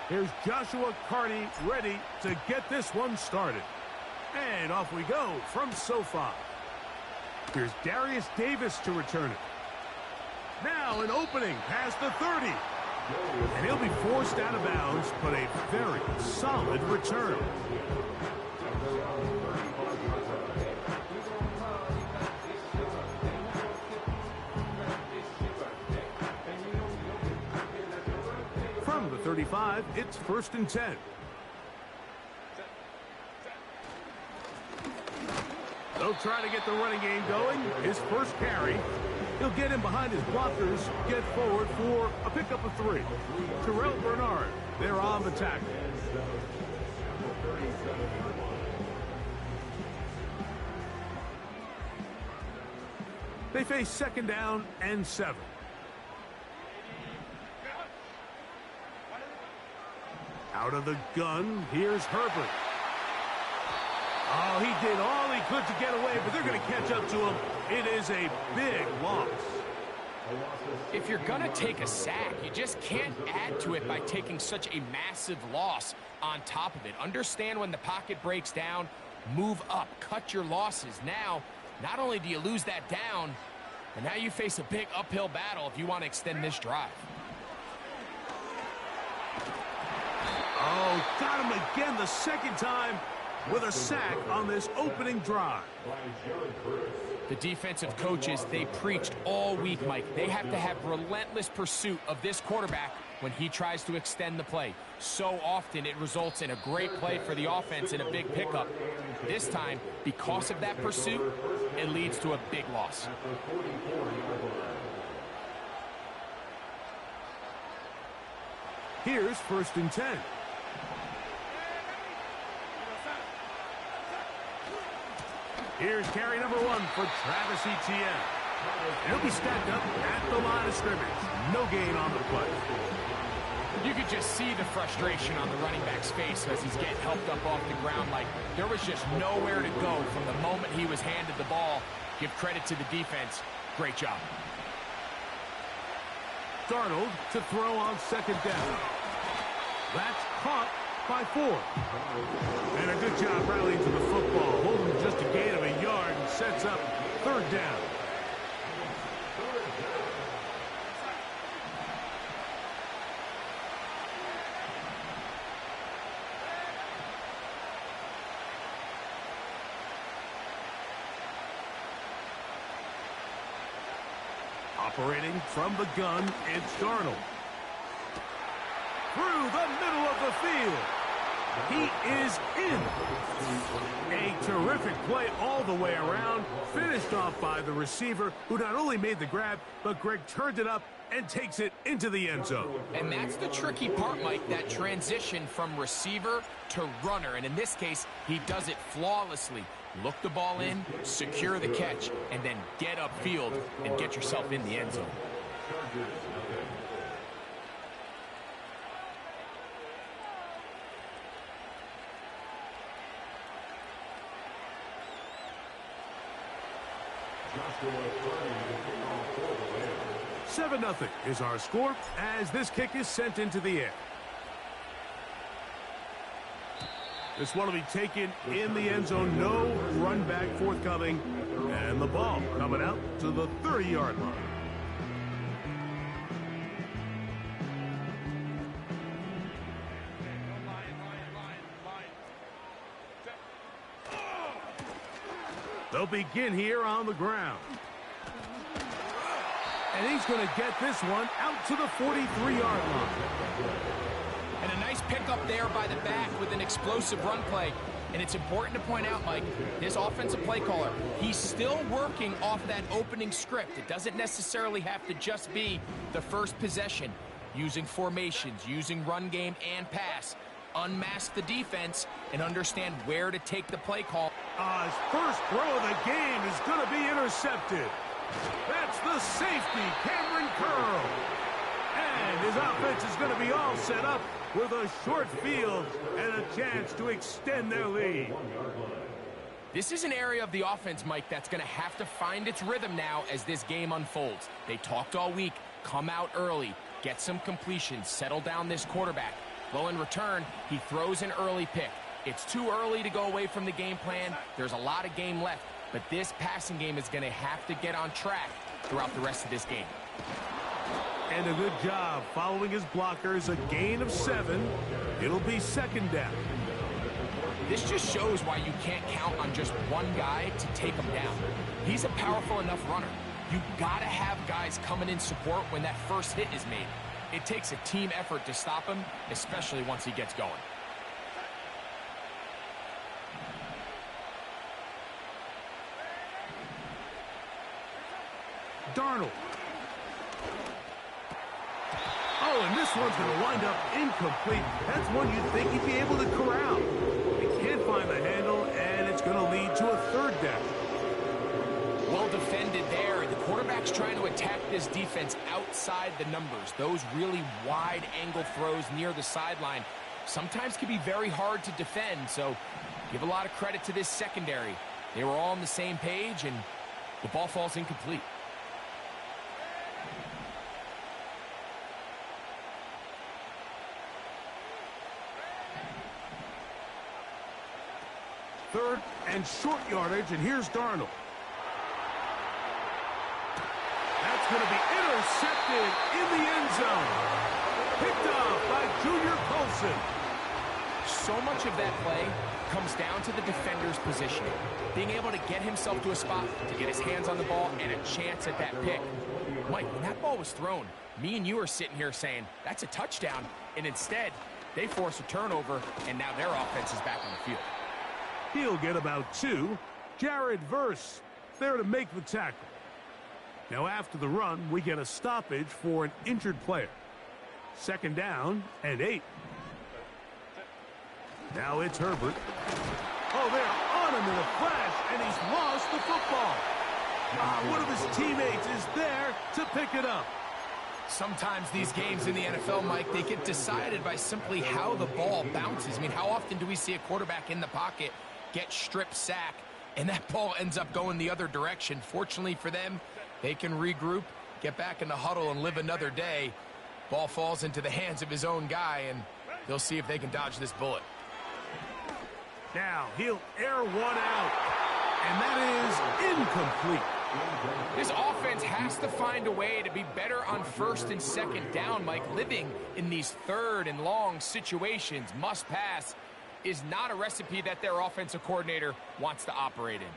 Here's Joshua Carney ready to get this one started. And off we go from SoFi. Here's Darius Davis to return it. Now an opening past the 30. And he'll be forced out of bounds, but a very solid return. From the 35, it's 1st and 10. They'll try to get the running game going. His first carry. He'll get in behind his blockers, get forward for a pickup of 3. Terrell Bernard, they're on the tackle. They face 2nd down and 7. Out of the gun, here's Herbert. Oh, he did all he could to get away, but they're going to catch up to him. It is a big loss. If you're going to take a sack, you just can't add to it by taking such a massive loss on top of it. Understand when the pocket breaks down, move up, cut your losses. Now, not only do you lose that down, but now you face a big uphill battle if you want to extend this drive. Oh, got him again the 2nd time with a sack on this opening drive. The defensive coaches, they preached all week, Mike. They have to have relentless pursuit of this quarterback when he tries to extend the play. So often it results in a great play for the offense and a big pickup. This time, because of that pursuit, it leads to a big loss. Here's 1st and 10. Here's carry number 1 for Travis Etienne. He'll be stacked up at the line of scrimmage. No gain on the play. You could just see the frustration on the running back's face as he's getting helped up off the ground. Like there was just nowhere to go from the moment he was handed the ball. Give credit to the defense. Great job. Darnold to throw on 2nd down. That's caught by 4. And a good job rallying to the football. Holding just a gain of a yard and sets up 3rd down. Operating from the gun, it's Darnold. Through the middle of the field. He is in. A terrific play all the way around. Finished off by the receiver, who not only made the grab, but Greg turned it up and takes it into the end zone. And that's the tricky part, Mike, that transition from receiver to runner. And in this case, he does it flawlessly. Look the ball in, secure the catch, and then get upfield and get yourself in the end zone. Seven 0 is our score as this kick is sent into the air. This one will be taken in the end zone. No run back forthcoming. And the ball coming out to the 30-yard line. They'll begin here on the ground. And he's going to get this one out to the 43-yard line. And a nice pickup there by the back with an explosive run play. And it's important to point out, Mike, this offensive play caller, he's still working off that opening script. It doesn't necessarily have to just be the first possession. Using formations, using run game and pass. Unmask the defense and understand where to take the play call. His first throw of the game is going to be intercepted. That's the safety, Cameron Curl. And his offense is going to be all set up with a short field and a chance to extend their lead. This is an area of the offense, Mike, that's going to have to find its rhythm now as this game unfolds. They talked all week, come out early, get some completions, settle down this quarterback. Well, in return, he throws an early pick. It's too early to go away from the game plan. There's a lot of game left, but this passing game is going to have to get on track throughout the rest of this game. And a good job following his blockers, a gain of 7. It'll be second down. This just shows why you can't count on just one guy to take him down. He's a powerful enough runner. You gotta have guys coming in support when that first hit is made. It takes a team effort to stop him, especially once he gets going. Darnold. Oh, and this one's going to wind up incomplete. That's one you'd think he'd be able to corral. He can't find the handle, and it's going to lead to a third down. Well defended there. The quarterback's trying to attack this defense outside the numbers. Those really wide angle throws near the sideline sometimes can be very hard to defend, so give a lot of credit to this secondary. They were all on the same page, and the ball falls incomplete. Third and short yardage, and here's Darnold. That's going to be intercepted in the end zone. Picked off by Junior Colson. So much of that play comes down to the defender's positioning. Being able to get himself to a spot, to get his hands on the ball, and a chance at that pick. Mike, when that ball was thrown, me and you are sitting here saying, that's a touchdown. And instead, they force a turnover, and now their offense is back on the field. He'll get about 2. Jared Verse there to make the tackle. Now after the run, we get a stoppage for an injured player. Second down and 8. Now it's Herbert. Oh, they're on him in a flash, and he's lost the football. One of his teammates is there to pick it up. Sometimes these games in the NFL, Mike, they get decided by simply how the ball bounces. I mean, how often do we see a quarterback in the pocket get strip sack, and that ball ends up going the other direction? Fortunately for them, they can regroup, get back in the huddle, and live another day. Ball falls into the hands of his own guy, and they'll see if they can dodge this bullet. Now he'll air one out, and that is incomplete. This offense has to find a way to be better on first and second down, Mike. Living in these third and long situations, must pass, is not a recipe that their offensive coordinator wants to operate in.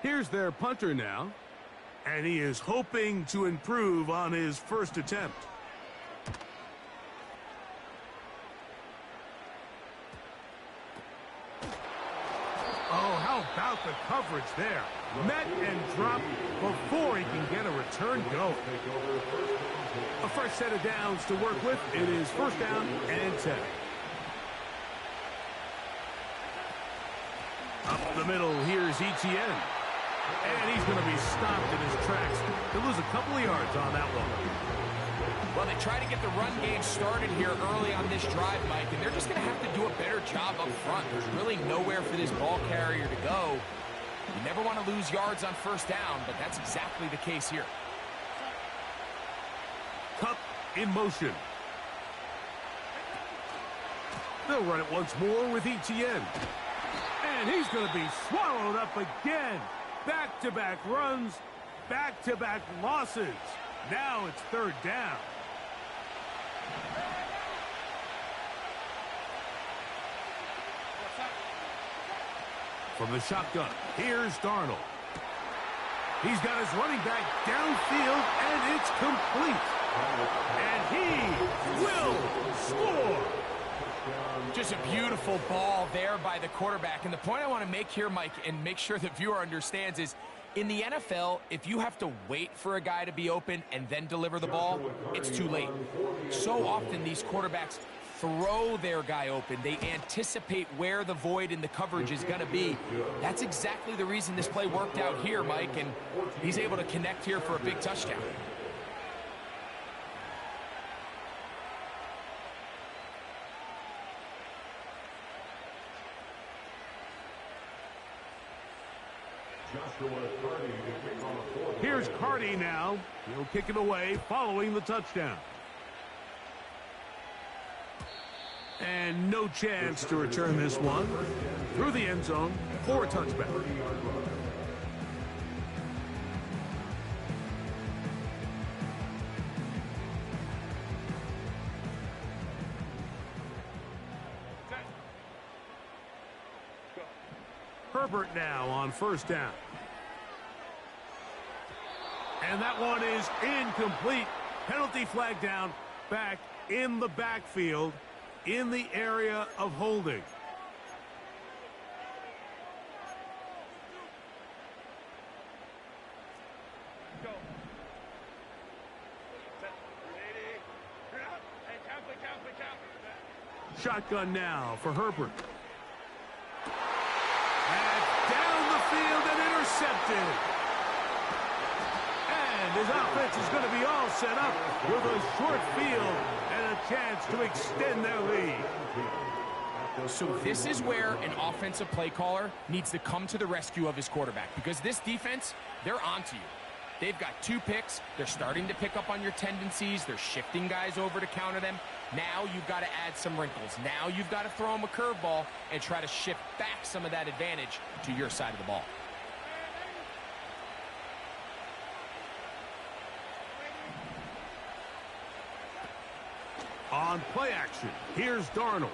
Here's their punter now, and he is hoping to improve on his first attempt. Oh, how about the coverage there? Met and dropped before he can get a return go. A fresh set of downs to work with. It is first down and 10. Up the middle, here's Etienne. And he's going to be stopped in his tracks. He'll lose a couple of yards on that one. Well, they try to get the run game started here early on this drive, Mike, and they're just going to have to do a better job up front. There's really nowhere for this ball carrier to go. You never want to lose yards on first down, but that's exactly the case here. Cup in motion. They'll run it once more with Etienne. And he's going to be swallowed up again. Back-to-back runs, back-to-back losses. Now it's third down. From the shotgun, here's Darnold. He's got his running back downfield, and it's complete. And he will score. Just a beautiful ball there by the quarterback. And the point I want to make here, Mike, and make sure the viewer understands is, in the NFL, if you have to wait for a guy to be open and then deliver the ball, it's too late. So often these quarterbacks throw their guy open. They anticipate where the void in the coverage is going to be. That's exactly the reason this play worked out here, Mike, and he's able to connect here for a big touchdown. Here's Carty now. He'll kick it away following the touchdown. And no chance to return this one. Through the end zone for a touchback. Herbert now on first down. And that one is incomplete. Penalty flag down, back in the backfield, in the area of holding. Shotgun now for Herbert. And down the field and intercepted. And his offense is going to be all set up with a short field and a chance to extend their lead. So this is where an offensive play caller needs to come to the rescue of his quarterback, because this defense, they're onto you. They've got 2 picks. They're starting to pick up on your tendencies. They're shifting guys over to counter them. Now you've got to add some wrinkles. Now you've got to throw them a curveball and try to shift back some of that advantage to your side of the ball. On play action, here's Darnold.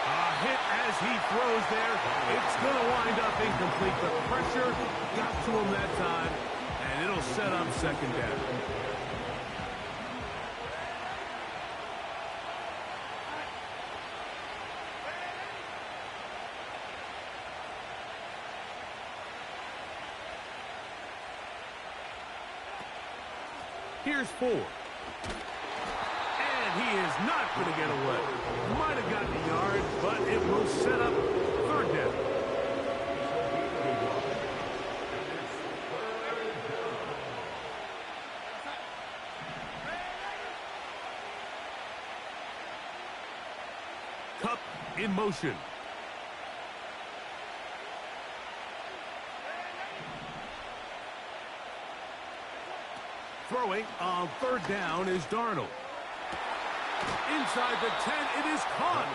A hit as he throws there. It's going to wind up incomplete. The pressure got to him that time, and it'll set up second down. Here's Ford. And he is not going to get away. Might have gotten a yard, but it will set up third down. Cup in motion. Throwing on third down is Darnold. Inside the 10, it is caught.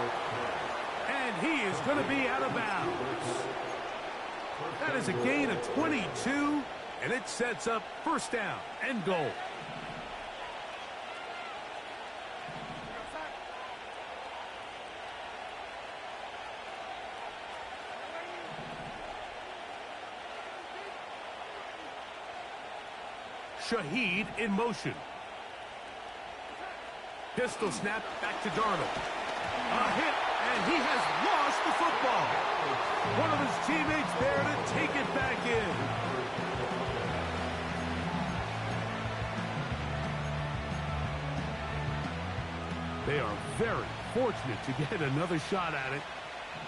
And he is going to be out of bounds. That is a gain of 22, and it sets up first down and goal. Shaheed in motion. Pistol snap back to Darnold. A hit, and he has lost the football. One of his teammates there to take it back in. They are very fortunate to get another shot at it.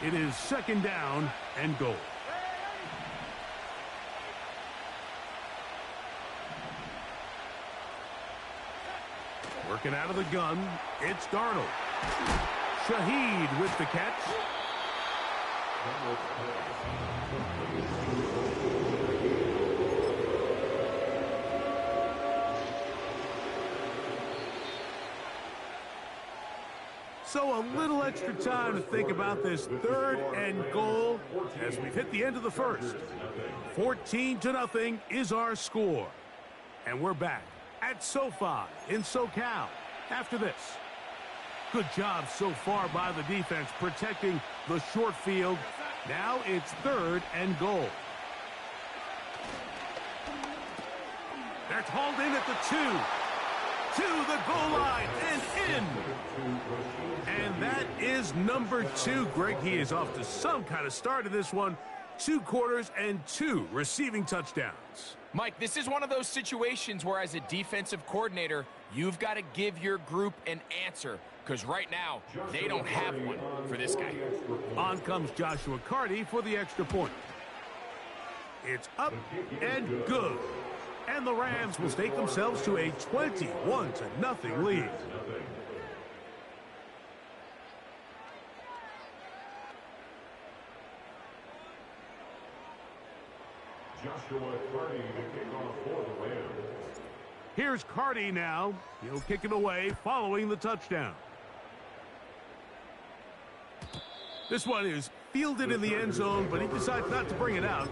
It is second down and goal. Working out of the gun, it's Darnold. Shaheed with the catch. So a little extra time to think about this third and goal as we've hit the end of the first. 14-0 is our score. And we're back at SoFi in SoCal after this. Good job so far by the defense protecting the short field. Now it's third and goal. They're hauled in at the 2. To the goal line and in. And that is number 2. Greg, he is off to some kind of start in this one. 2 quarters and 2 receiving touchdowns. Mike, this is one of those situations where as a defensive coordinator, you've got to give your group an answer, because right now, they don't have one for this guy. On comes Joshua Carty for the extra point. It's up and good. And the Rams will stake themselves to a 21-0 lead. Here's Carty now. He'll kick it away following the touchdown. This one is fielded in the end zone, but he decides not to bring it out.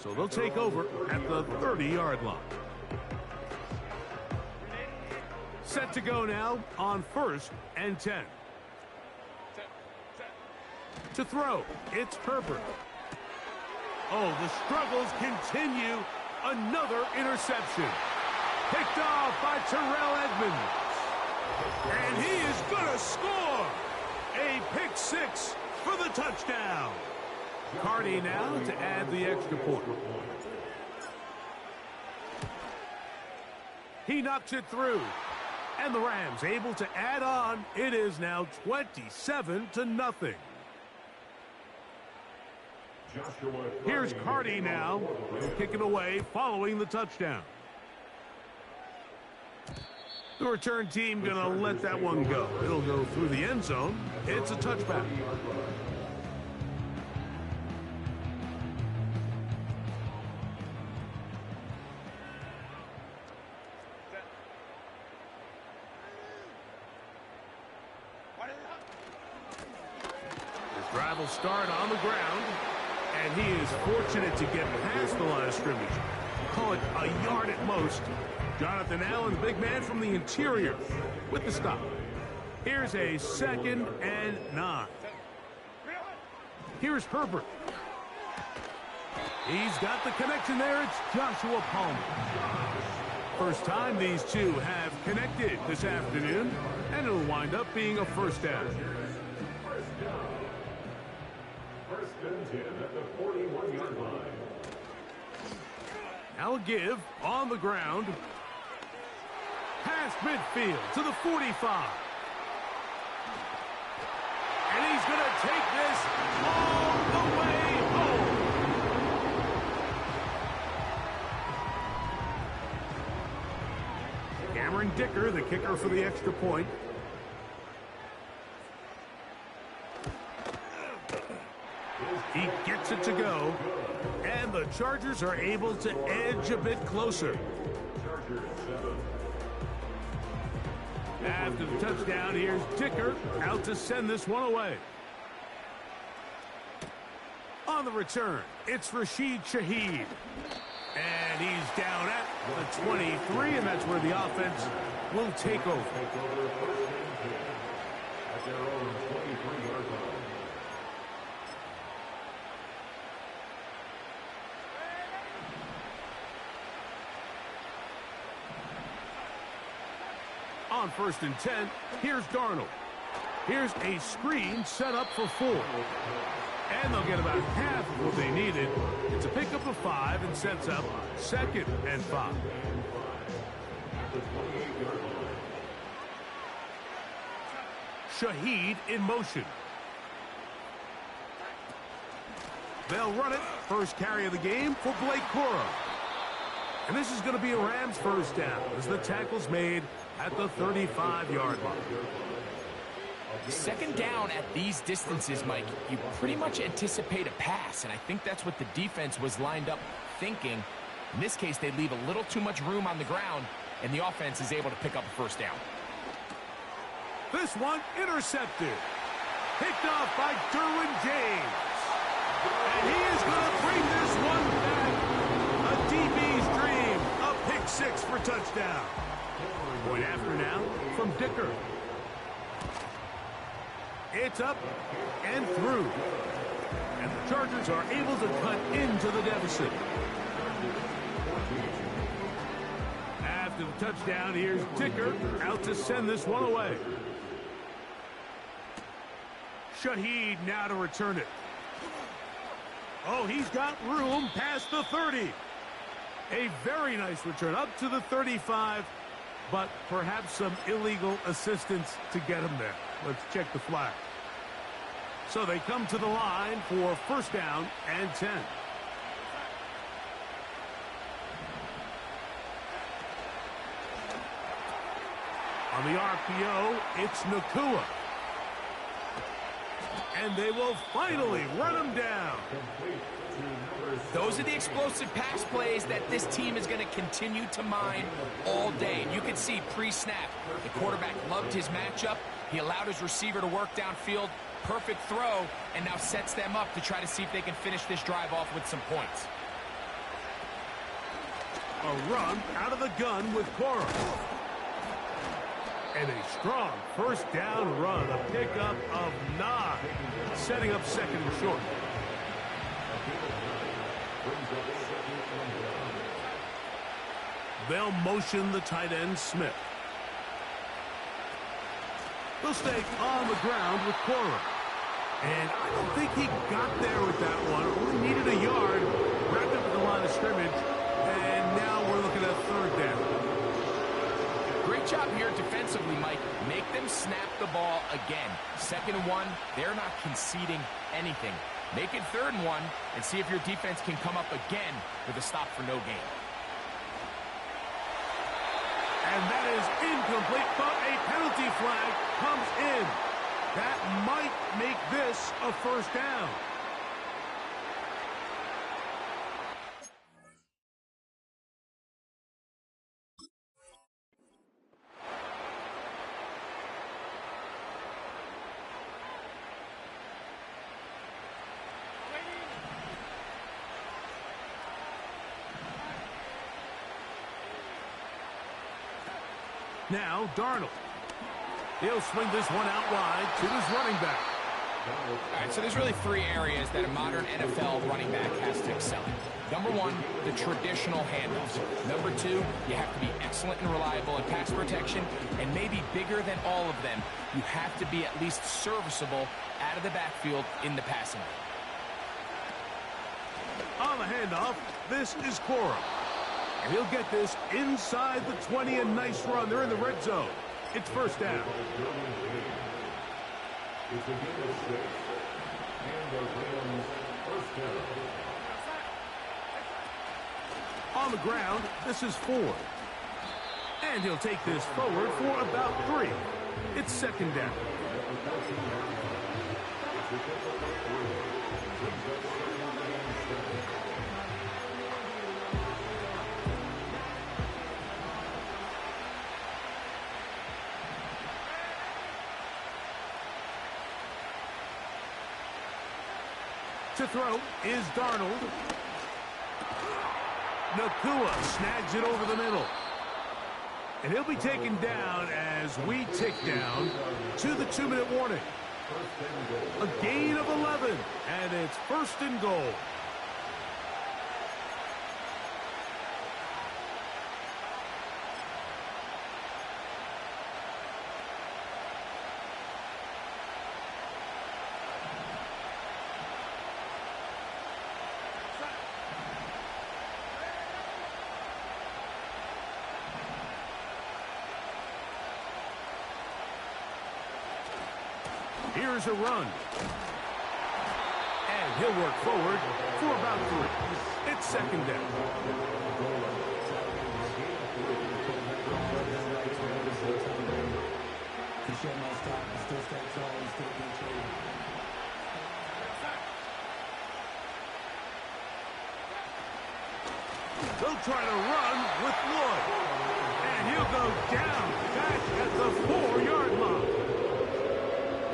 So they'll take over at the 30-yard line. Set to go now on 1st and 10. To throw, it's Herbert. Oh, the struggles continue. Another interception. Picked off by Terrell Edmonds. And he is going to score. A pick six for the touchdown. Carty now to add the extra point. He knocks it through. And the Rams able to add on. It is now 27-0. Here's Carty now. He'll kick it away following the touchdown. The return team going to let that one go. It'll go through the end zone. It's a touchback. His drive will start on the ground, and he is fortunate to get past the line of scrimmage. Call it a yard at most. Jonathan Allen, the big man from the interior, with the stop. Here's a 2nd and 9. Here's Herbert. He's got the connection there. It's Joshua Palmer. First time these two have connected this afternoon, and it'll wind up being a first down. First and 10 at the 41-yard line. Now a give on the ground. Past midfield to the 45. And he's going to take this all the way home. Cameron Dicker, the kicker for the extra point. He gets it to go. And the Chargers are able to edge a bit closer. After the touchdown, here's Dicker out to send this one away. On the return, it's Rashid Shaheed. And he's down at the 23, and that's where the offense will take over. At their own 23-yard line. On 1st and 10, here's Darnold. Here's a screen set up for 4. And they'll get about half of what they needed. It's a pickup of 5 and sets up 2nd and 5. Shaheed in motion. They'll run it. First carry of the game for Blake Cora. And this is going to be a Rams first down as the tackle's made at the 35-yard line. Second down at these distances, Mike, you pretty much anticipate a pass, and I think that's what the defense was lined up thinking. In this case, they leave a little too much room on the ground, and the offense is able to pick up a first down. This one intercepted. Picked off by Derwin James. And he is going to bring this one back. A DB's dream. A pick six for touchdown. Point after now from Dicker. It's up and through. And the Chargers are able to cut into the deficit. After the touchdown, here's Dicker out to send this one away. Shaheed now to return it. Oh, he's got room past the 30. A very nice return up to the 35, but perhaps some illegal assistance to get him there. Let's check the flag. So they come to the line for first down and 10. On the RPO, it's Nakua. And they will finally run him down. Those are the explosive pass plays that this team is going to continue to mine all day. And you can see pre-snap, the quarterback loved his matchup. He allowed his receiver to work downfield. Perfect throw, and now sets them up to try to see if they can finish this drive off with some points. A run out of the gun with Cora. And a strong first down run, a pickup of 9, setting up second and short. They'll motion the tight end, Smith. They'll stay on the ground with Cora. And I don't think he got there with that one. Only needed a yard. Wrapped up at the line of scrimmage. And now we're looking at third down. Great job here defensively, Mike. Make them snap the ball again. 2nd and 1, they're not conceding anything. Make it 3rd and 1 and see if your defense can come up again with a stop for no gain. And that is incomplete, but a penalty flag comes in. That might make this a first down. Now, Darnold. He'll swing this one out wide to his running back. All right, so there's really 3 areas that a modern NFL running back has to excel in. Number 1, the traditional handoffs. Number 2, you have to be excellent and reliable in pass protection. And maybe bigger than all of them, you have to be at least serviceable out of the backfield in the passing game. On the handoff, this is Cora. And he'll get this inside the 20, a nice run. They're in the red zone. It's first down. On the ground, this is Ford. And he'll take this forward for about 3. It's second down. To throw is Darnold. Nakua snags it over the middle. And he'll be taken down as we tick down to the 2-minute warning. A gain of 11, and it's first and goal. Here's a run. And he'll work forward for about 3. It's second down. They'll try to run with Wood. And he'll go down back at the 4-yard line.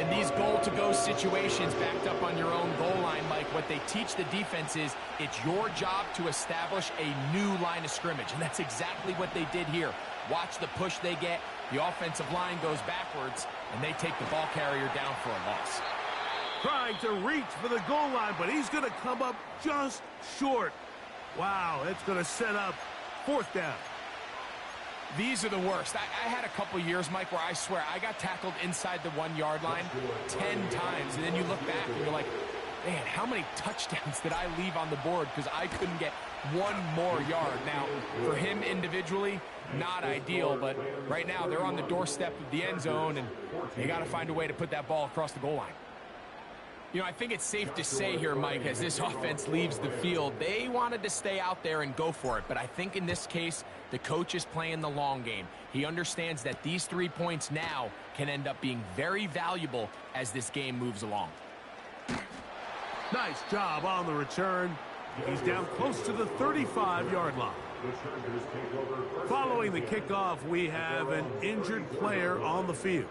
In these goal-to-go situations backed up on your own goal line, Mike, what they teach the defense is it's your job to establish a new line of scrimmage, and that's exactly what they did here. Watch the push they get. The offensive line goes backwards, and they take the ball carrier down for a loss. Trying to reach for the goal line, but he's going to come up just short. Wow, it's going to set up fourth down. These are the worst. I had a couple years, Mike, where I swear I got tackled inside the 1-yard line 10 times. And then you look back and you're like, man, how many touchdowns did I leave on the board because I couldn't get one more yard? Now, for him individually, not ideal. But right now, they're on the doorstep of the end zone, and you got to find a way to put that ball across the goal line. You know, I think it's safe to say here, Mike, as this offense leaves the field, they wanted to stay out there and go for it. But I think in this case, the coach is playing the long game. He understands that these 3 points now can end up being very valuable as this game moves along. Nice job on the return. He's down close to the 35-yard line. Following the kickoff, we have an injured player on the field.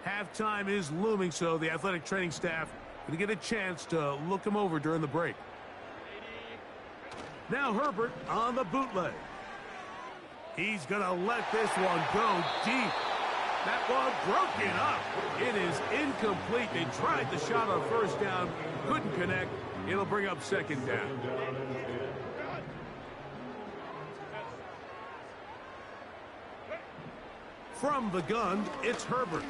Halftime is looming, so the athletic training staff going to get a chance to look him over during the break. Now Herbert on the bootleg. He's going to let this one go deep. That one broken up. It is incomplete. They tried the shot on first down, couldn't connect. It'll bring up second down. From the gun, it's Herbert.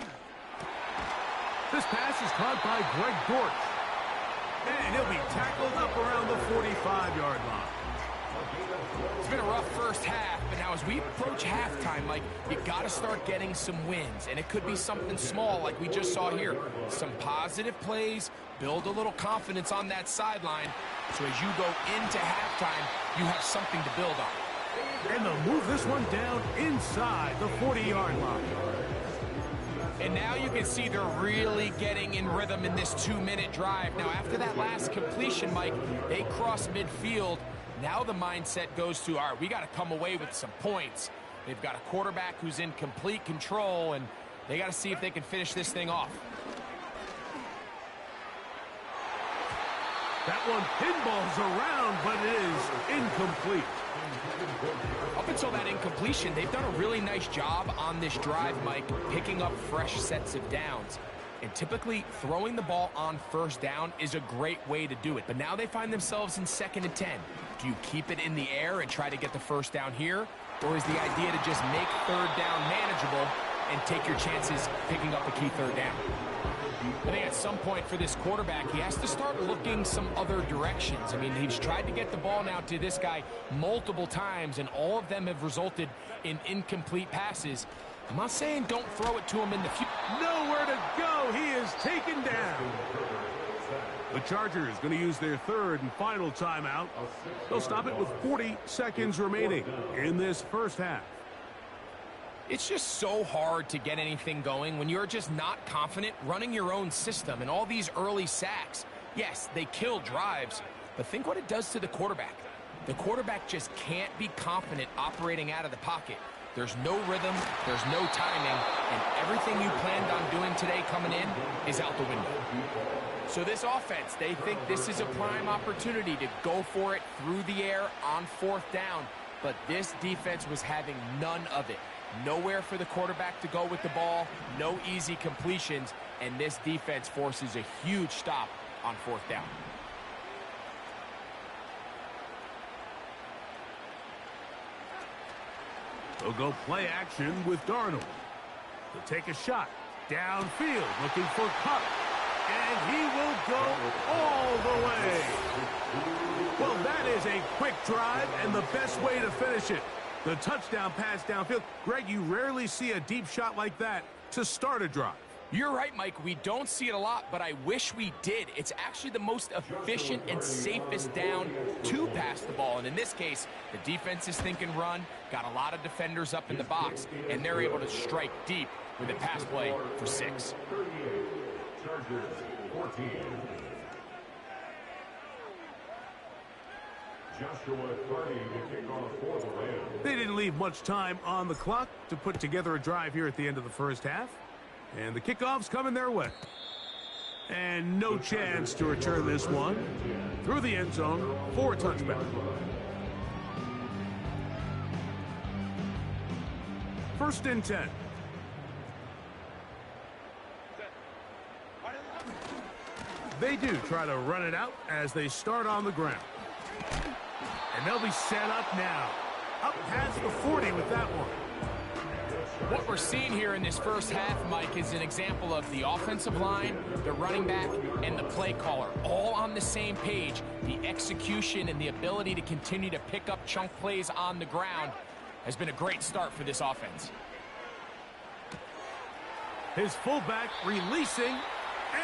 This pass is caught by Greg Dortch. And he'll be tackled up around the 45-yard line. It's been a rough first half, but now as we approach halftime, Mike, you got to start getting some wins. And it could be something small like we just saw here. Some positive plays, build a little confidence on that sideline. So as you go into halftime, you have something to build on. And they'll move this one down inside the 40-yard line. And now you can see they're really getting in rhythm in this 2-minute drive. Now, after that last completion, Mike, they cross midfield. Now the mindset goes to, all right, we got to come away with some points. They've got a quarterback who's in complete control, and they got to see if they can finish this thing off. That one pinballs around, but it is incomplete. Up until that incompletion, they've done a really nice job on this drive, Mike, picking up fresh sets of downs. And typically, throwing the ball on first down is a great way to do it. But now they find themselves in 2nd and 10. Do you keep it in the air and try to get the first down here? Or is the idea to just make third down manageable and take your chances picking up a key third down? I think at some point for this quarterback, he has to start looking some other directions. I mean, he's tried to get the ball now to this guy multiple times, and all of them have resulted in incomplete passes. I'm not saying don't throw it to him in the future. Nowhere to go. He is taken down. The Chargers going to use their third and final timeout. They'll stop it with 40 seconds remaining in this first half. It's just so hard to get anything going when you're just not confident running your own system. And all these early sacks, yes, they kill drives, but think what it does to the quarterback. The quarterback just can't be confident operating out of the pocket. There's no rhythm, there's no timing, and everything you planned on doing today coming in is out the window. So this offense, they think this is a prime opportunity to go for it through the air on 4th down, but this defense was having none of it. Nowhere for the quarterback to go with the ball, no easy completions, and this defense forces a huge stop on 4th down. They'll go play action with Darnold. He'll take a shot downfield looking for Cup, and he will go all the way. Well, that is a quick drive and the best way to finish it. The touchdown pass downfield. Greg, you rarely see a deep shot like that to start a drive. You're right, Mike. We don't see it a lot, but I wish we did. It's actually the most efficient and safest down to pass the ball. And in this case, the defense is thinking run, got a lot of defenders up in the box, and they're able to strike deep with a pass play for 6. Chargers 14. Joshua Carney to kick off for the Rams. They didn't leave much time on the clock to put together a drive here at the end of the first half. And the kickoff's coming their way. And no chance to return this one through the end zone for a touchback. 1st and 10. They do try to run it out as they start on the ground. And they'll be set up now. Up past the 40 with that one. What we're seeing here in this first half, Mike, is an example of the offensive line, the running back, and the play caller all on the same page. The execution and the ability to continue to pick up chunk plays on the ground has been a great start for this offense. His fullback releasing,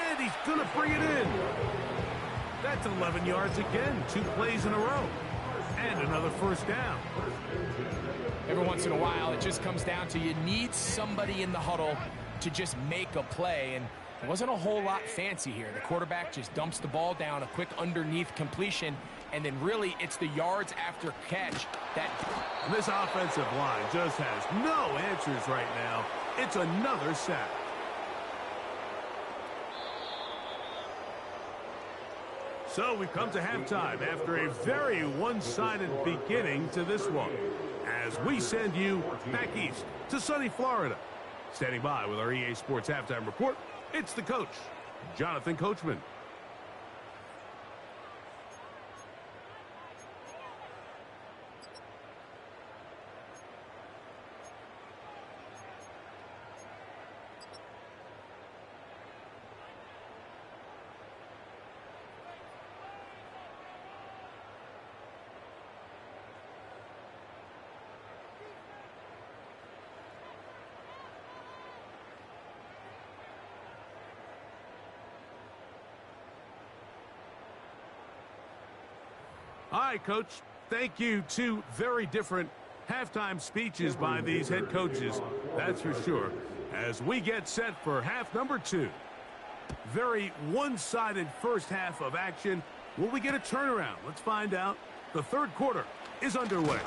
and he's going to bring it in. That's 11 yards again, 2 plays in a row. And another first down. Every once in a while, it just comes down to you need somebody in the huddle to just make a play, and it wasn't a whole lot fancy here. The quarterback just dumps the ball down, a quick underneath completion, and then really it's the yards after catch that... And this offensive line just has no answers right now. It's another sack. So we've come to halftime after a very one-sided beginning to this one, as we send you back east to sunny Florida. Standing by with our EA Sports Halftime Report, it's the coach, Jonathan Coachman. All right, Coach, thank you. Two very different halftime speeches by these head coaches, that's for sure, as we get set for half number 2. Very one-sided first half of action. Will we get a turnaround? Let's find out. The third quarter is underway.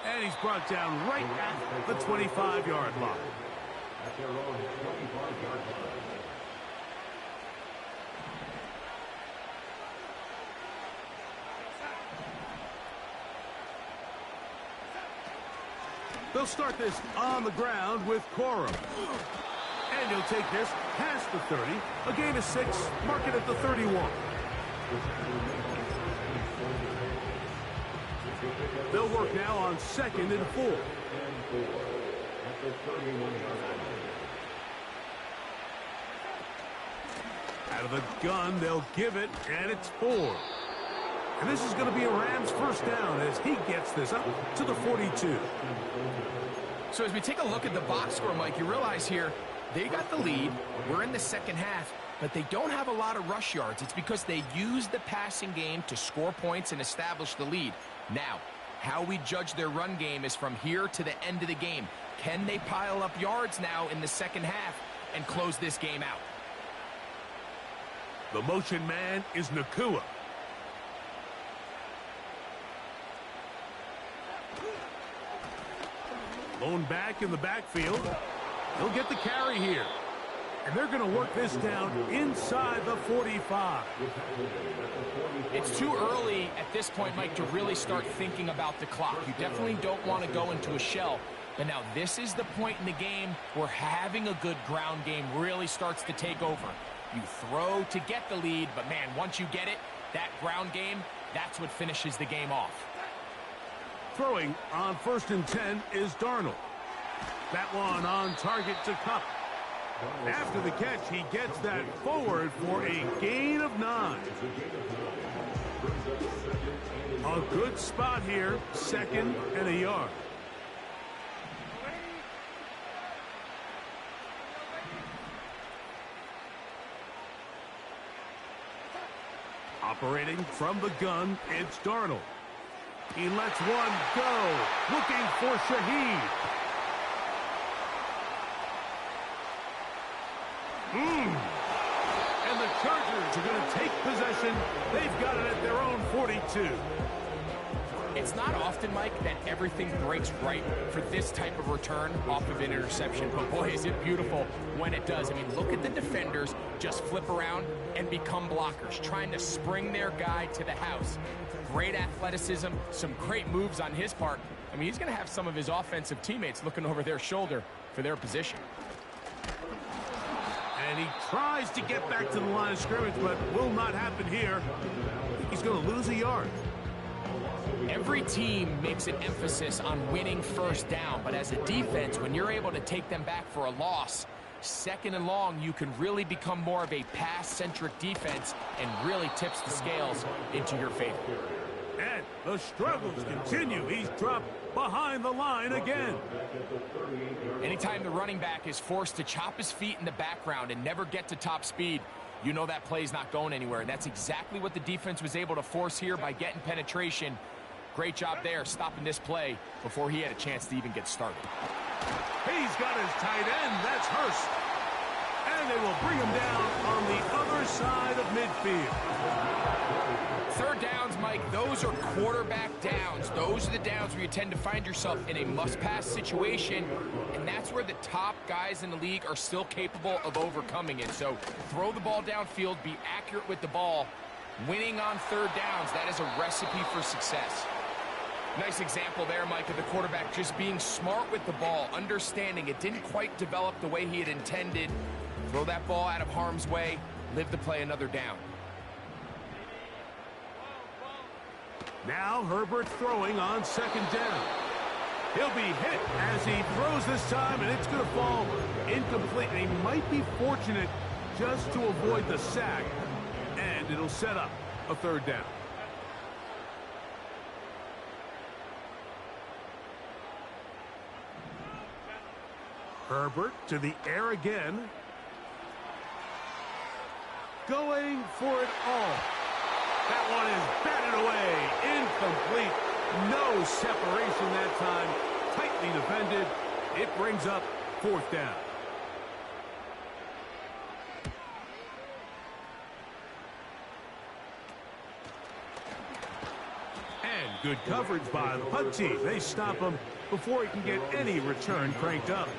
And he's brought down right at the 25-yard line. At their own 25-yard line. They'll start this on the ground with Corum. And he'll take this past the 30. A gain of 6, mark it at the 31. They'll work now on 2nd and 4. Out of the gun, they'll give it, and it's 4. And this is going to be a Rams first down as he gets this up to the 42. So as we take a look at the box score, Mike, you realize here they got the lead. We're in the second half, but they don't have a lot of rush yards. It's because they use the passing game to score points and establish the lead. Now, how we judge their run game is from here to the end of the game. Can they pile up yards now in the second half and close this game out? The motion man is Nakua. Lone back in the backfield. He'll get the carry here. And they're going to work this down inside the 45. It's too early at this point, Mike, to really start thinking about the clock. You definitely don't want to go into a shell. But now this is the point in the game where having a good ground game really starts to take over. You throw to get the lead, but man, once you get it, that ground game, that's what finishes the game off. Throwing on 1st and 10 is Darnold. That one on target to Cup. After the catch, he gets that forward for a gain of 9. A good spot here, 2nd and a yard. Operating from the gun, it's Darnold. He lets one go, looking for Shaheed. And the Chargers are going to take possession. They've got it at their own 42. It's not often, Mike, that everything breaks right for this type of return off of an interception. But boy, is it beautiful when it does. I mean, look at the defenders just flip around and become blockers, trying to spring their guy to the house. Great athleticism, some great moves on his part. I mean, he's going to have some of his offensive teammates looking over their shoulder for their position. And he tries to get back to the line of scrimmage, but will not happen here. I think he's going to lose a yard. Every team makes an emphasis on winning first down, but as a defense, when you're able to take them back for a loss, 2nd and long, you can really become more of a pass-centric defense and really tips the scales into your favor. And the struggles continue. He's dropped behind the line again. Anytime the running back is forced to chop his feet in the background and never get to top speed, you know that play's not going anywhere. And that's exactly what the defense was able to force here by getting penetration. Great job there stopping this play before he had a chance to even get started. He's got his tight end. That's Hurst. And they will bring him down on the other side of midfield. Third downs, Mike. those are quarterback downs. Those are the downs where you tend to find yourself in a must-pass situation, and that's where the top guys in the league are still capable of overcoming it. So throw the ball downfield, be accurate with the ball. Winning on third downs, that is a recipe for success. Nice example there, Mike, of the quarterback just being smart with the ball, understanding it didn't quite develop the way he had intended. Throw that ball out of harm's way, live to play another down. Now Herbert throwing on second down. He'll be hit as he throws this time, and it's going to fall incomplete. And he might be fortunate just to avoid the sack, and it'll set up a third down. Herbert to the air again. Going for it all. That one is batted away. Incomplete. No separation that time. Tightly defended. It brings up fourth down. And good coverage by the punt team. They stop him before he can get any return cranked up.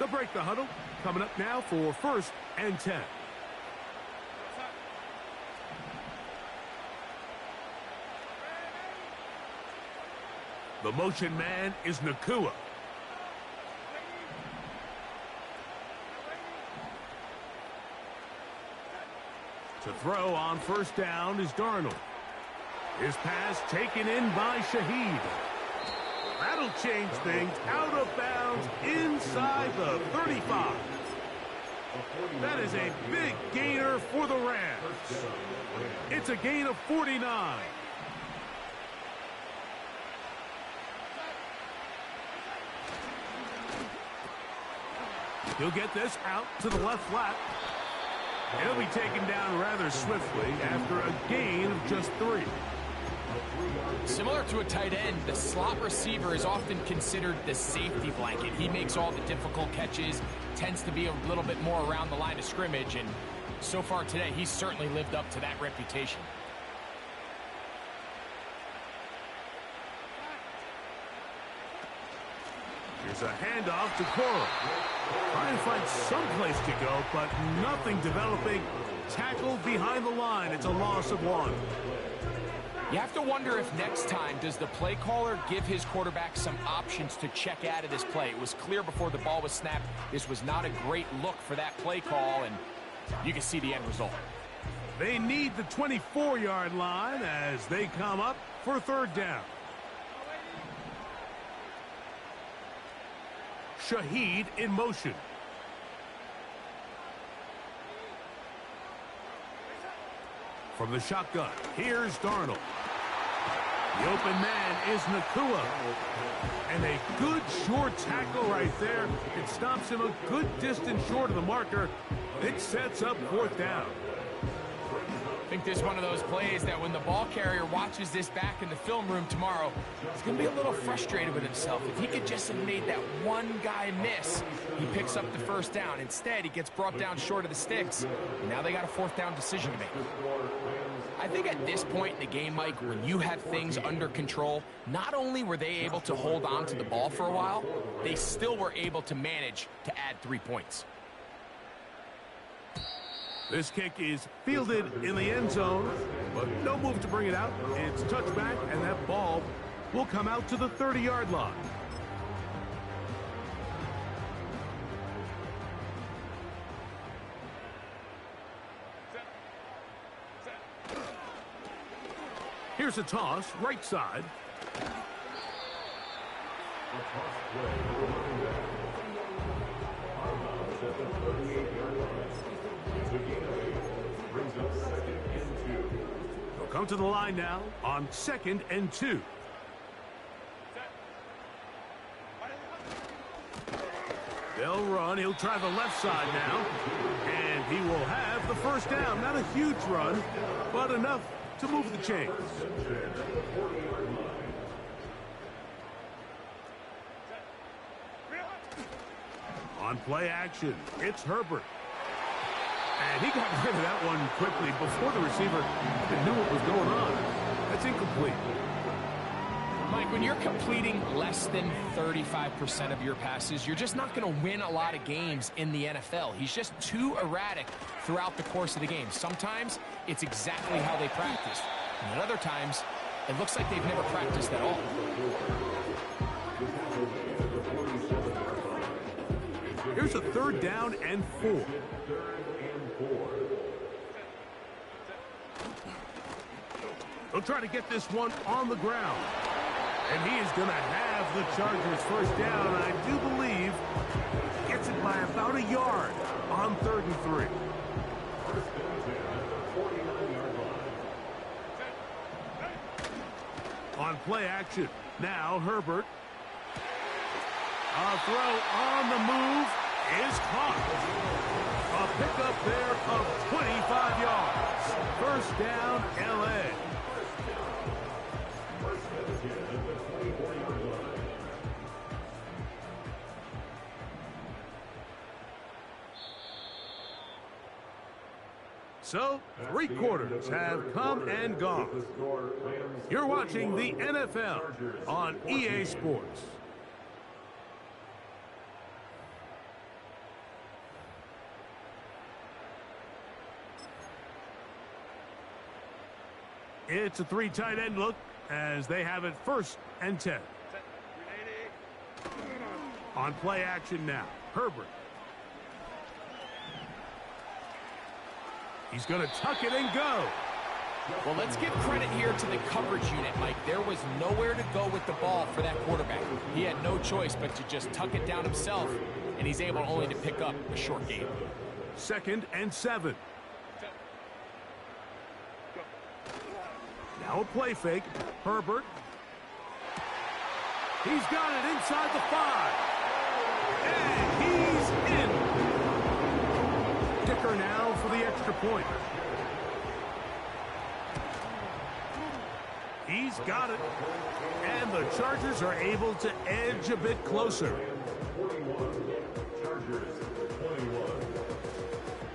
They'll break the huddle. Coming up now for 1st and 10. The motion man is Nakua. To throw on first down is Darnold. His pass taken in by Shaheed. That'll change things. Out of bounds inside the 35. That is a big gainer for the Rams. It's a gain of 49. He'll get this out to the left flat. He'll be taken down rather swiftly after a gain of just 3. Similar to a tight end, the slot receiver is often considered the safety blanket. He makes all the difficult catches, tends to be a little bit more around the line of scrimmage, and so far today, he's certainly lived up to that reputation. Here's a handoff to Cora. Trying to find some place to go, but nothing developing. Tackled behind the line. It's a loss of 1. You have to wonder if next time, does the play caller give his quarterback some options to check out of this play? It was clear before the ball was snapped, this was not a great look for that play call, and you can see the end result. They need the 24-yard line as they come up for third down. Shaheed in motion. From the shotgun, here's Darnold. The open man is Nakua. And a good short tackle right there. It stops him a good distance short of the marker. It sets up fourth down. I think this is one of those plays that when the ball carrier watches this back in the film room tomorrow, he's going to be a little frustrated with himself. If he could just have made that one guy miss, he picks up the first down. Instead, he gets brought down short of the sticks. And now they got a fourth down decision to make. I think at this point in the game, Mike, when you have things under control, not only were they able to hold on to the ball for a while, they still were able to manage to add 3 points. This kick is fielded in the end zone, but no move to bring it out. It's touchback, and that ball will come out to the 30-yard line. Here's a toss, right side. They'll come to the line now on 2nd and 2. They'll run. He'll try the left side now. And he will have the first down. Not a huge run, but enough to move the chains. On play action, it's Herbert. And he got rid of that one quickly before the receiver even knew what was going on. That's incomplete. Mike, when you're completing less than 35% of your passes, you're just not going to win a lot of games in the NFL. He's just too erratic throughout the course of the game. Sometimes it's exactly how they practice. And at other times, it looks like they've never practiced at all. Here's a 3rd down and 4. They'll try to get this one on the ground. And he is going to have the Chargers first down. I do believe gets it by about a yard on 3rd and 3. On play action, now Herbert. A throw on the move is caught. A pickup there of 25 yards. First down, L.A. So, 3 quarters have come and gone. You're watching the NFL on EA Sports. It's a 3 tight end look as they have it 1st and 10. On play action now, Herbert. He's going to tuck it and go. Well, let's give credit here to the coverage unit, Mike. There was nowhere to go with the ball for that quarterback. He had no choice but to just tuck it down himself, and he's able only to pick up a short gain. 2nd and 7. Now a play fake. Herbert. He's got it inside the 5. And he's in. Dicker now for the extra point. He's got it. And the Chargers are able to edge a bit closer.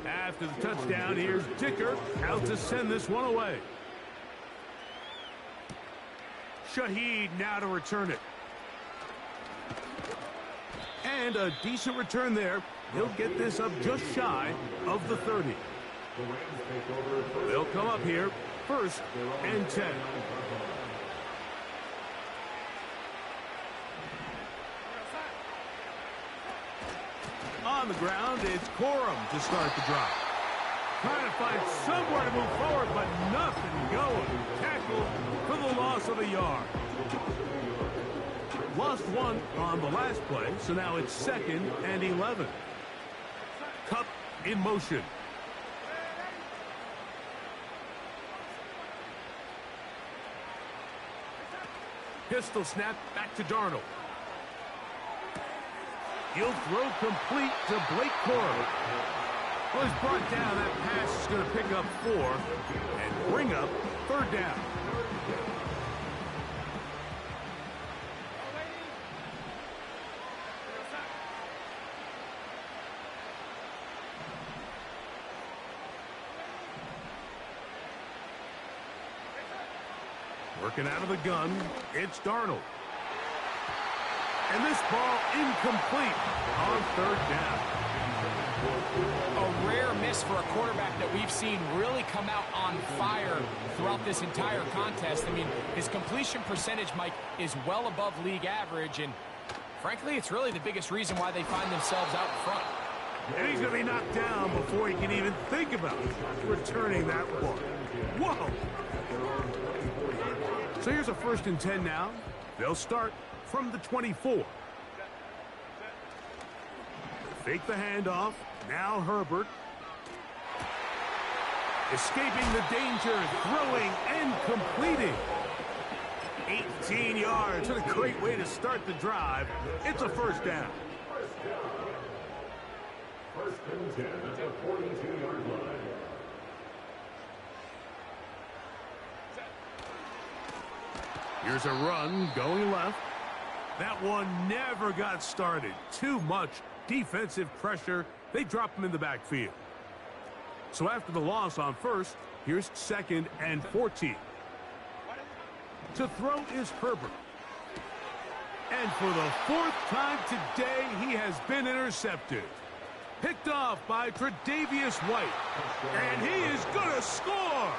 After the touchdown, here's Dicker out to send this one away. Shaheed now to return it. And a decent return there. He'll get this up just shy of the 30. They'll come up here 1st and 10. On the ground, it's Corum to start the drive. Trying to find somewhere to move forward, but nothing going. Tackled for the loss of a yard. Lost 1 on the last play, so now it's 2nd and 11. Cup in motion. Pistol snap back to Darnold. He'll throw complete to Blake Corum. Well, he's brought down. That pass is going to pick up 4 and bring up 3rd down. Working out of the gun, it's Darnold. And this ball incomplete on 3rd down. A rare miss for a quarterback that we've seen really come out on fire throughout this entire contest. I mean, his completion percentage, Mike, is well above league average, and frankly, it's really the biggest reason why they find themselves out in front. And he's going to be knocked down before he can even think about returning that ball. Whoa! So here's a 1st and 10 now. They'll start from the 24. Fake the handoff. Now Herbert. Escaping the danger, throwing and completing. 18 yards. What a great way to start the drive. It's a 1st down. 1st and 10 at the 42-yard line. Here's a run going left. That one never got started. Too much defensive pressure, they drop him in the backfield. So after the loss on first, here's 2nd and 14. To throw is Herbert. And for the 4th time today, he has been intercepted. Picked off by Tre'Davious White. And he is going to score!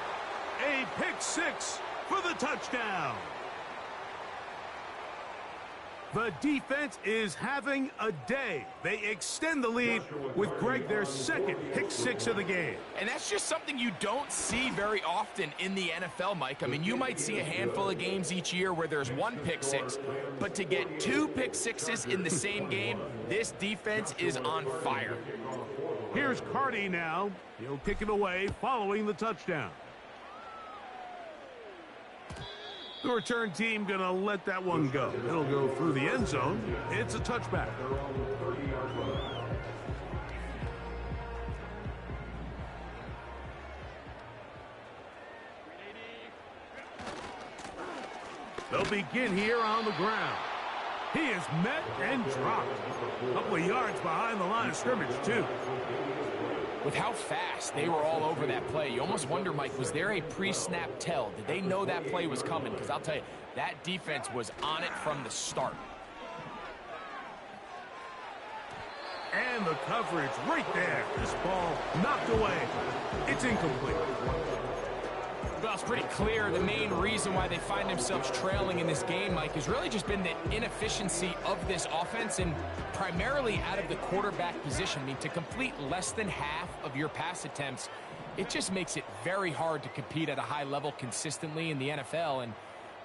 A pick 6 for the touchdown. The defense is having a day. They extend the lead with Greg their 2nd pick 6 of the game. And that's just something you don't see very often in the NFL, Mike. I mean, you might see a handful of games each year where there's 1 pick 6, but to get 2 pick 6s in the same game, this defense is on fire. Here's Carty now. He'll kick it away following the touchdown. The return team going to let that one go. It'll go through the end zone. It's a touchback. They'll begin here on the ground. He is met and dropped. A couple of yards behind the line of scrimmage, too. With how fast they were all over that play, you almost wonder, Mike, was there a pre-snap tell? Did they know that play was coming? Because I'll tell you, that defense was on it from the start. And the coverage right there. This ball knocked away. It's incomplete. Well, it's pretty clear the main reason why they find themselves trailing in this game, Mike, has really just been the inefficiency of this offense and primarily out of the quarterback position. I mean, to complete less than half of your pass attempts, it just makes it very hard to compete at a high level consistently in the NFL. And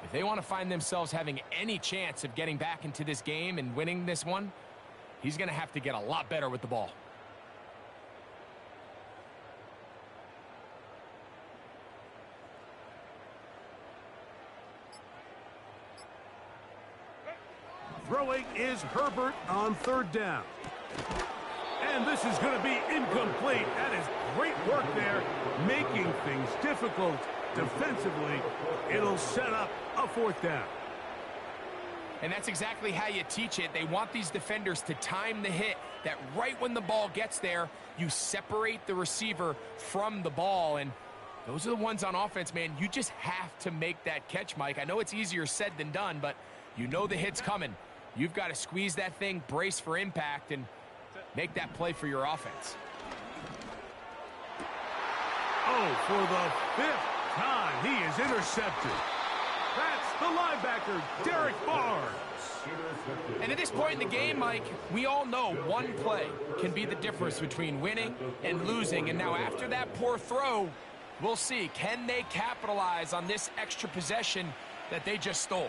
if they want to find themselves having any chance of getting back into this game and winning this one, he's going to have to get a lot better with the ball. Throwing is Herbert on 3rd down. And this is going to be incomplete. That is great work there, making things difficult defensively. It'll set up a 4th down. And that's exactly how you teach it. They want these defenders to time the hit, that right when the ball gets there, you separate the receiver from the ball. And those are the ones on offense, man. You just have to make that catch, Mike. I know it's easier said than done, but you know the hit's coming. You've got to squeeze that thing, brace for impact, and make that play for your offense. Oh, for the 5th time, he is intercepted. That's the linebacker, Derek Barnes. And at this point in the game, Mike, we all know one play can be the difference between winning and losing. And now after that poor throw, we'll see, can they capitalize on this extra possession that they just stole?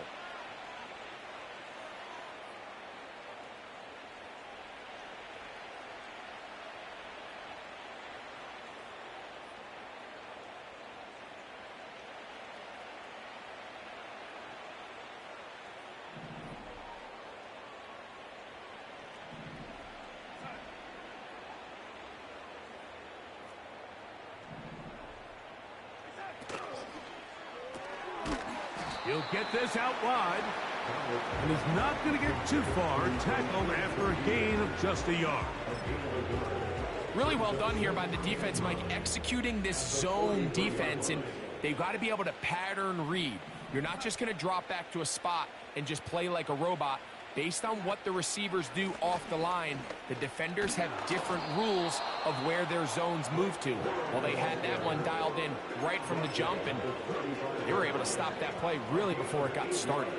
He'll get this out wide. And he's not going to get too far, tackled after a gain of just a yard. Really well done here by the defense, Mike, executing this zone defense, and they've got to be able to pattern read. You're not just going to drop back to a spot and just play like a robot. Based on what the receivers do off the line, the defenders have different rules of where their zones move to. Well, they had that one dialed in right from the jump, and they were able to stop that play really before it got started.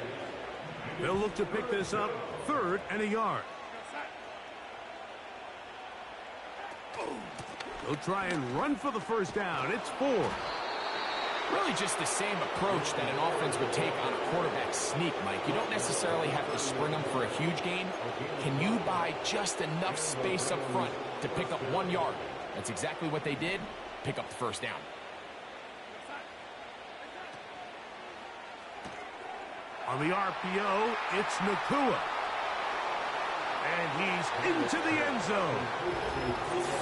They'll look to pick this up, 3rd and a yard. They'll try and run for the 1st down. It's 4. Really just the same approach that an offense would take on a quarterback sneak, Mike. You don't necessarily have to spring them for a huge gain. Can you buy just enough space up front to pick up 1 yard? That's exactly what they did. Pick up the 1st down. On the RPO, it's Nakua. And he's into the end zone.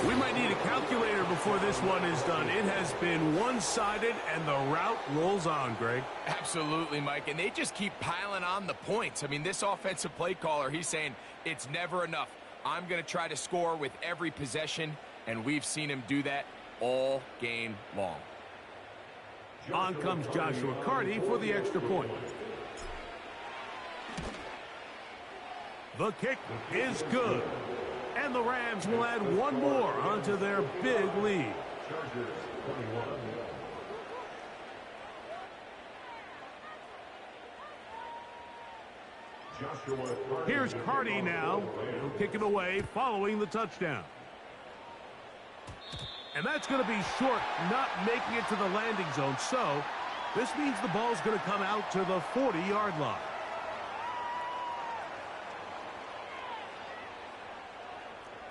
We might need a calculator before this one is done. It has been one-sided, and the route rolls on, Greg. Absolutely, Mike, and they just keep piling on the points. I mean, this offensive play caller, he's saying it's never enough. I'm going to try to score with every possession, and we've seen him do that all game long. On comes Joshua Carty for the extra point. The kick is good. And the Rams will add one more onto their big lead. Chargers 21. Here's Carty now. He'll kick it away following the touchdown. And that's going to be short, not making it to the landing zone. So this means the ball's going to come out to the 40-yard line.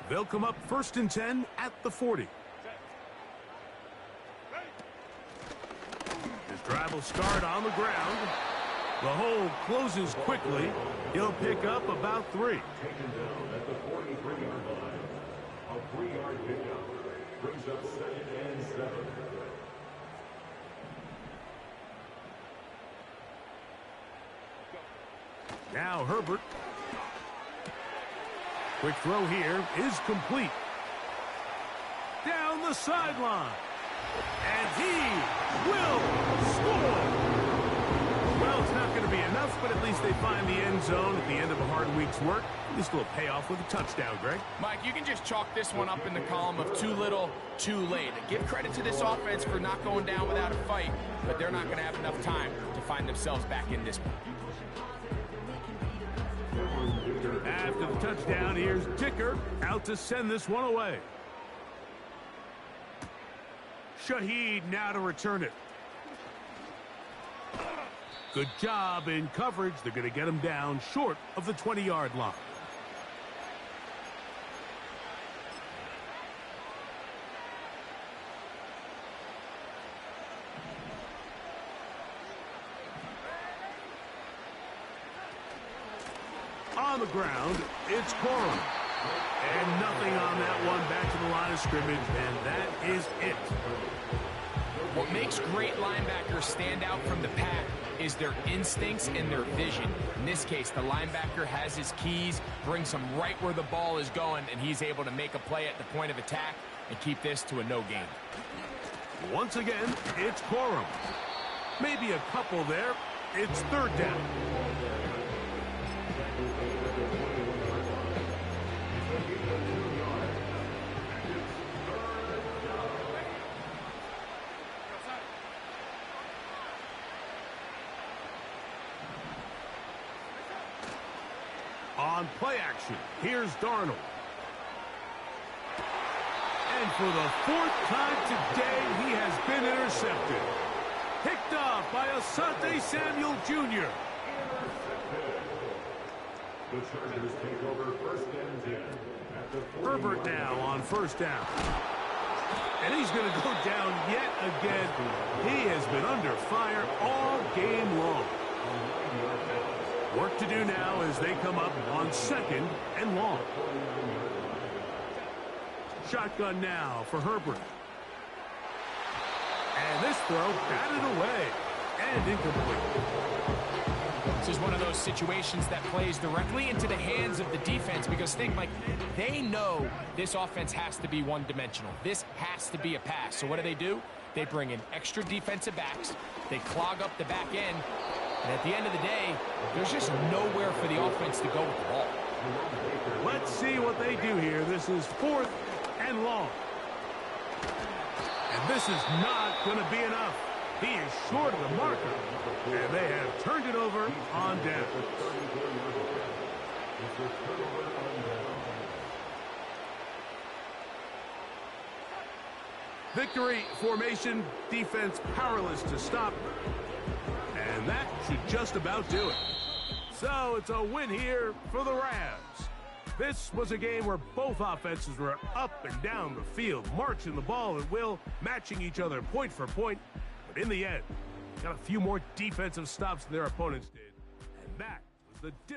They'll come up 1st and 10 at the 40. His drive will start on the ground. The hole closes quickly. He'll pick up about 3. Taken down at the 43-yard line. A 3-yard pickup brings up 2nd and 7. Now Herbert. Quick throw here is complete. Down the sideline. And he will score. Well, it's not going to be enough, but at least they find the end zone at the end of a hard week's work. At least a little payoff with a touchdown, Greg. Mike, you can just chalk this one up in the column of too little, too late. Give credit to this offense for not going down without a fight, but they're not going to have enough time to find themselves back in this one. After the touchdown, here's Dicker out to send this one away. Shaheed now to return it. Good job in coverage. They're going to get him down short of the 20-yard line. On the ground, it's Corum. And nothing on that one, back to the line of scrimmage, and that is it. What makes great linebackers stand out from the pack is their instincts and their vision. In this case, the linebacker has his keys, brings him right where the ball is going, and he's able to make a play at the point of attack and keep this to a no gain. Once again, it's Corum. Maybe a couple there. It's 3rd down. On play action, here's Darnold. And for the 4th time today, he has been intercepted. Picked off by Asante Samuel Jr. The Chargers take over 1st and 10 at the 40. Herbert now on 1st down. And he's going to go down yet again. He has been under fire all game long. Work to do now as they come up on 2nd and long. Shotgun now for Herbert. And this throw batted away and incomplete. This is one of those situations that plays directly into the hands of the defense because think, Mike, they know this offense has to be one-dimensional. This has to be a pass. So what do? They bring in extra defensive backs. They clog up the back end. And at the end of the day, there's just nowhere for the offense to go with the ball. Let's see what they do here. This is 4th and long. And this is not going to be enough. He is short of the marker. And they have turned it over on down. Victory formation, defense powerless to stop. And that should just about do it. So it's a win here for the Rams. This was a game where both offenses were up and down the field, marching the ball at will, matching each other point for point. But in the end, got a few more defensive stops than their opponents did. And that was the difference.